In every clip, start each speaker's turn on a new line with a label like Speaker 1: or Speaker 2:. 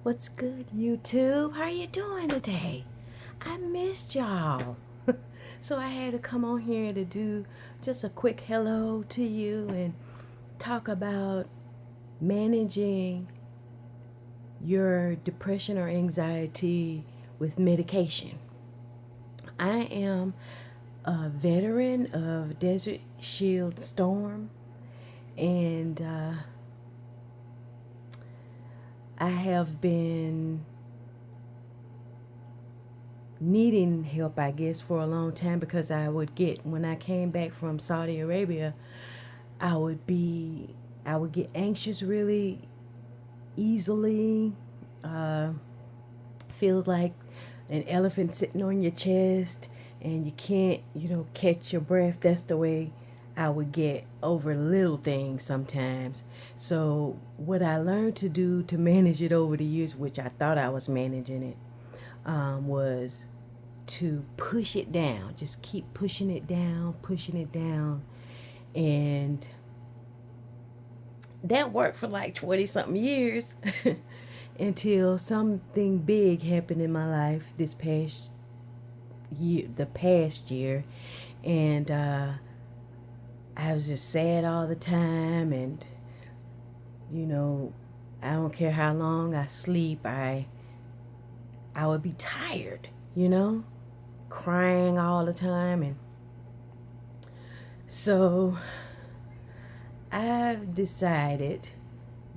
Speaker 1: What's good, YouTube? How you doing today? I missed y'all. So I had to come on here to do just a quick hello to you and talk about managing your depression or anxiety with medication. I am a veteran of Desert Shield Storm, and I have been needing help, I guess, for a long time, because when I came back from Saudi Arabia, I would get anxious really easily. Feels like an elephant sitting on your chest and you can't, catch your breath. That's the way I would get over little things sometimes. So what I learned to do to manage it over the years, which I thought I was managing it, was to push it down. Just keep pushing it down. And that worked for like 20 something years until something big happened in my life the past year. And I was just sad all the time. And, I don't care how long I sleep, I would be tired, crying all the time. And so I've decided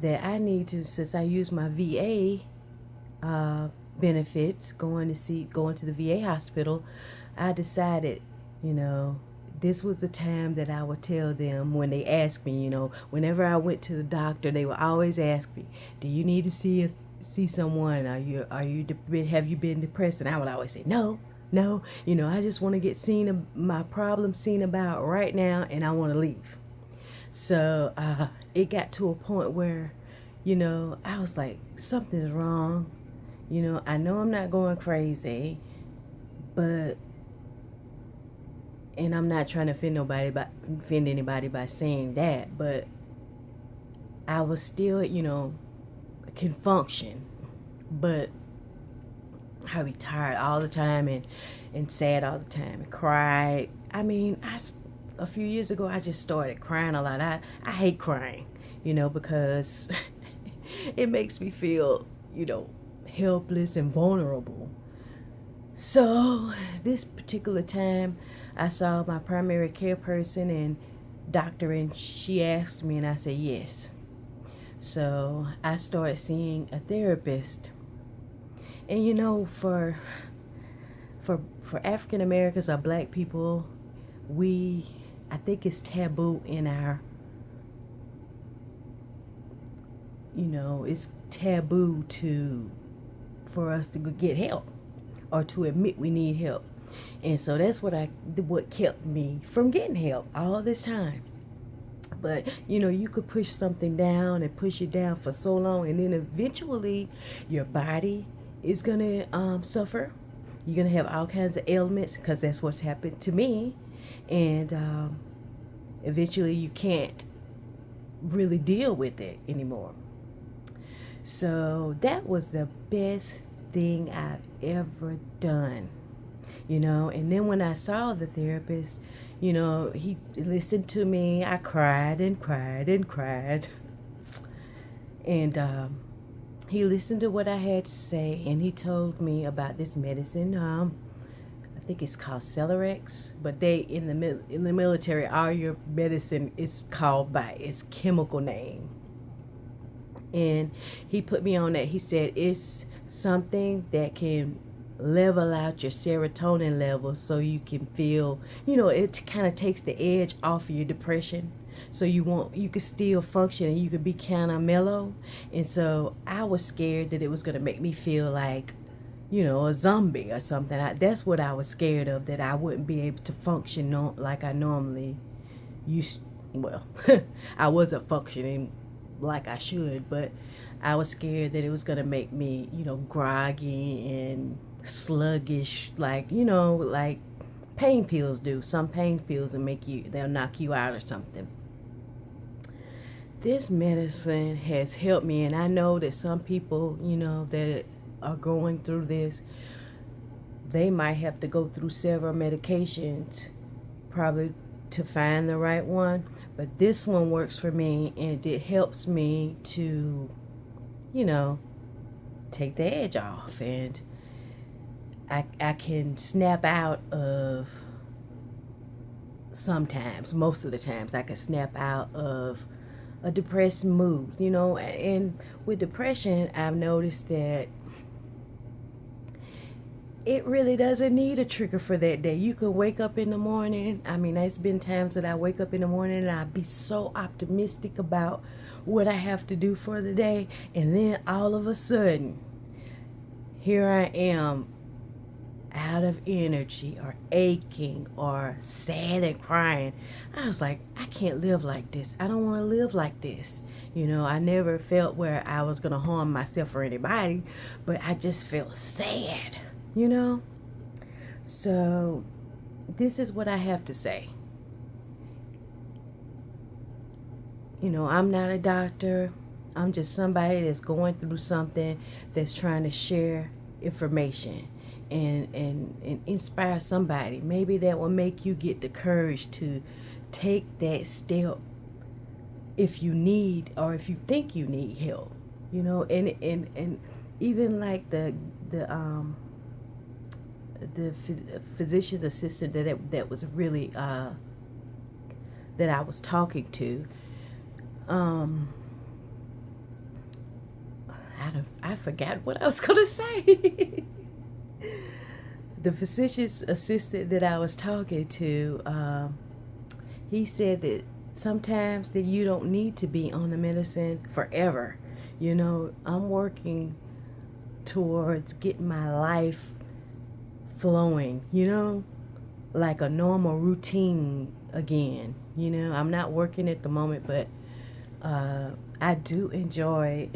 Speaker 1: that I need to, since I use my VA benefits, going to the VA hospital, I decided, this was the time that I would tell them when they asked me, whenever I went to the doctor, they would always ask me, do you need to see someone? Have you been depressed? And I would always say, no, I just want to get my problem seen about right now, and I want to leave. So it got to a point where, I was like, something's wrong. I know I'm not going crazy, and I'm not trying to offend anybody by saying that, but I was still, can function, but I'd be tired all the time and sad all the time and cry. I mean, a few years ago, I just started crying a lot. I hate crying, because it makes me feel, helpless and vulnerable. So this particular time, I saw my primary care person and doctor, and she asked me, and I said yes. So I started seeing a therapist. And for African Americans or black people, I think it's taboo in our, it's taboo for us to get help or to admit we need help. And so that's what kept me from getting help all this time. But, you could push something down and push it down for so long, and then eventually your body is going to suffer. You're going to have all kinds of ailments, because that's what's happened to me. And eventually you can't really deal with it anymore. So that was the best thing I've ever done. And then when I saw the therapist, he listened to me. I cried and cried and cried. And he listened to what I had to say, and he told me about this medicine. I think it's called Celerex, but in the military, all your medicine is called by its chemical name. And he put me on that. He said it's something that can level out your serotonin levels, so you can feel, it kind of takes the edge off of your depression, so you can still function and you can be kind of mellow. And so I was scared that it was going to make me feel like, a zombie or something. That's what I was scared of, that I wouldn't be able to function like I normally used. Well, I wasn't functioning like I should, but I was scared that it was going to make me, groggy and sluggish, like pain pills do. Some pain pills will they'll knock you out or something. this medicine has helped me, and I know that some people, that are going through this, they might have to go through several medications probably to find the right one. But this one works for me, and it helps me to, you know, take the edge off, and I can snap out of, sometimes, most of the times, I can snap out of a depressed mood, and with depression, I've noticed that it really doesn't need a trigger for that day. You can wake up in the morning. I mean, there's been times that I wake up in the morning and I be so optimistic about what I have to do for the day, and then all of a sudden, here I am, out of energy or aching or sad and crying. I was like, I can't live like this. I don't want to live like this. I never felt where I was going to harm myself or anybody, but I just felt sad. So this is what I have to say. I'm not a doctor. I'm just somebody that's going through something, that's trying to share information and inspire somebody. Maybe that will make you get the courage to take that step if you need, or if you think you need help. And even like the physician's assistant that was really that I was talking to. I forgot what I was gonna say. The physician's assistant that I was talking to, he said that sometimes that you don't need to be on the medicine forever. I'm working towards getting my life flowing, like a normal routine again. I'm not working at the moment, but I do enjoy.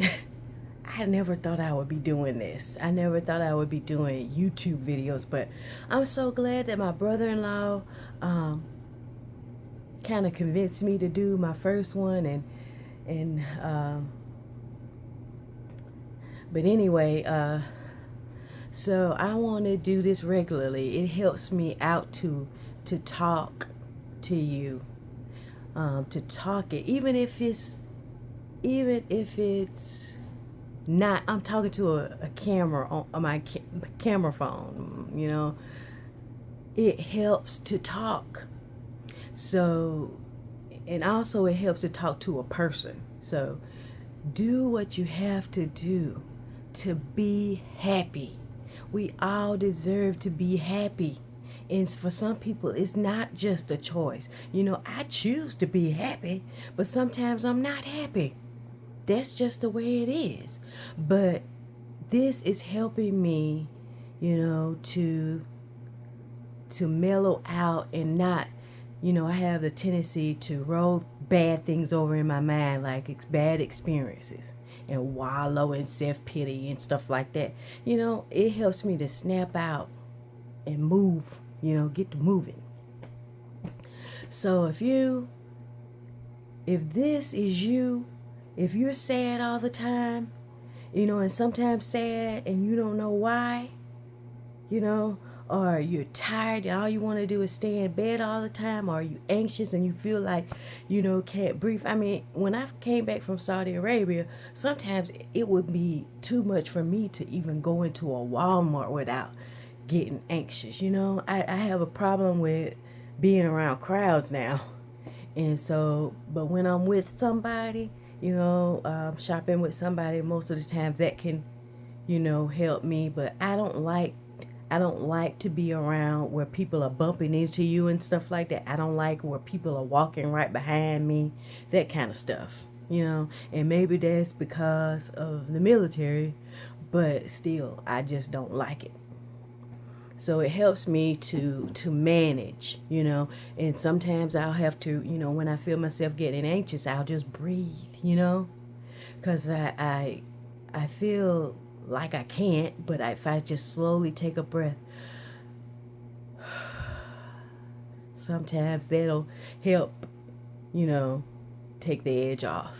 Speaker 1: I never thought I would be doing this. I never thought I would be doing YouTube videos, but I'm so glad that my brother-in-law kind of convinced me to do my first one, and but anyway, so I want to do this regularly. It helps me out to talk to you, to talk it, even if it's not, I'm talking to a camera on my camera phone. It helps to talk. So, and also it helps to talk to a person. So do what you have to do to be happy. We all deserve to be happy. And for some people, it's not just a choice. I choose to be happy, but sometimes I'm not happy. That's just the way it is. But this is helping me, to mellow out and not, I have the tendency to roll bad things over in my mind, like it's bad experiences, and wallow in self-pity and stuff like that. It helps me to snap out and move, get to moving. So if this is you, if you're sad all the time, and sometimes sad and you don't know why, or you're tired and all you want to do is stay in bed all the time, or you anxious and you feel like, can't breathe. I mean, when I came back from Saudi Arabia, sometimes it would be too much for me to even go into a Walmart without getting anxious. I have a problem with being around crowds now. And so, but when I'm with somebody, shopping with somebody, most of the time that can, help me. But I don't like to be around where people are bumping into you and stuff like that. I don't like where people are walking right behind me, that kind of stuff, and maybe that's because of the military, but still, I just don't like it. So it helps me to manage, and sometimes I'll have to, when I feel myself getting anxious, I'll just breathe, because I feel like I can't, but if I just slowly take a breath, sometimes that'll help, take the edge off.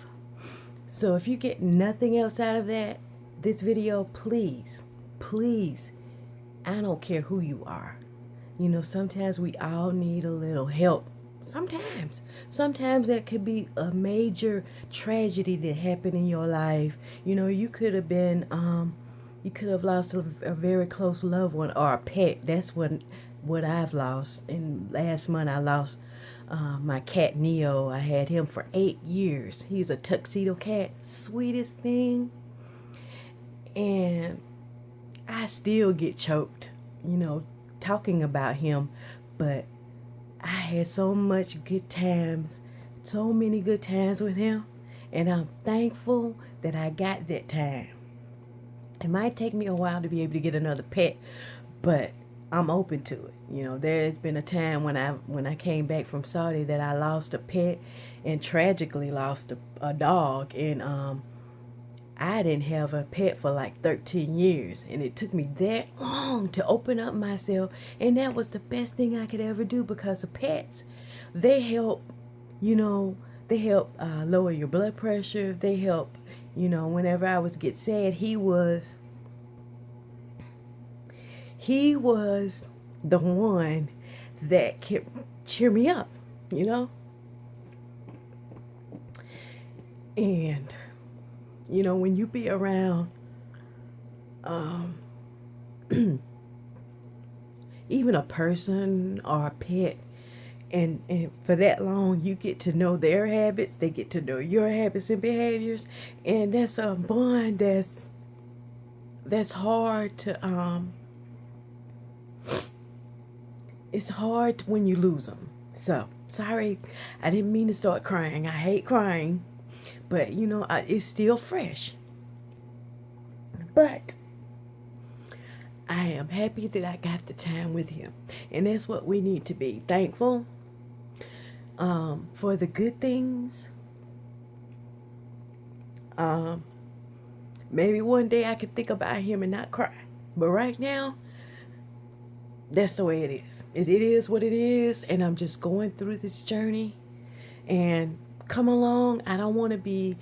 Speaker 1: So if you get nothing else out of this video, please, please, I don't care who you are. You know, sometimes we all need a little help. Sometimes that could be a major tragedy that happened in your life. You know, you could have lost a very close loved one or a pet. That's what I've lost. And last month I lost my cat Neo. I had him for 8 years. He's a tuxedo cat, sweetest thing. And I still get choked, you know, talking about him. But I had so many good times with him. And I'm thankful that I got that time. It might take me a while to be able to get another pet, but I'm open to it. You know, there's been a time when I came back from Saudi that I lost a pet and tragically lost a dog. And I didn't have a pet for like 13 years. And it took me that long to open up myself. And that was the best thing I could ever do, because of pets. They help, you know, lower your blood pressure. They help, you know, whenever I was get sad, he was the one that kept cheer me up, you know. And you know, when you be around even a person or a pet, and for that long, you get to know their habits, they get to know your habits and behaviors, and that's a bond that's hard to it's hard when you lose them. So sorry, I didn't mean to start crying. I hate crying, but you know, it's still fresh. But I am happy that I got the time with him, and that's what we need to be thankful for the good things. Maybe one day I could think about him and not cry, but right now, that's the way it is. It is what it is, and I'm just going through this journey. And come along. I don't want to be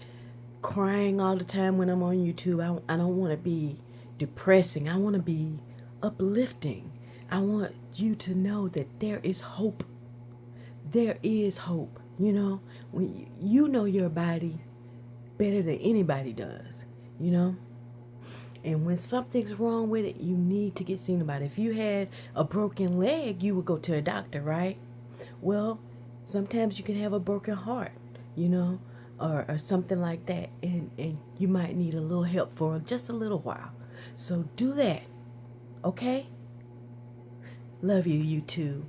Speaker 1: crying all the time when I'm on YouTube. I don't want to be depressing. I want to be uplifting. I want you to know that there is hope. There is hope. You know, when you know your body better than anybody does, you know. And when something's wrong with it, you need to get seen about it. If you had a broken leg, you would go to a doctor, right? Well, sometimes you can have a broken heart, you know, or something like that. And you might need a little help for just a little while. So do that, okay? Love you, YouTube.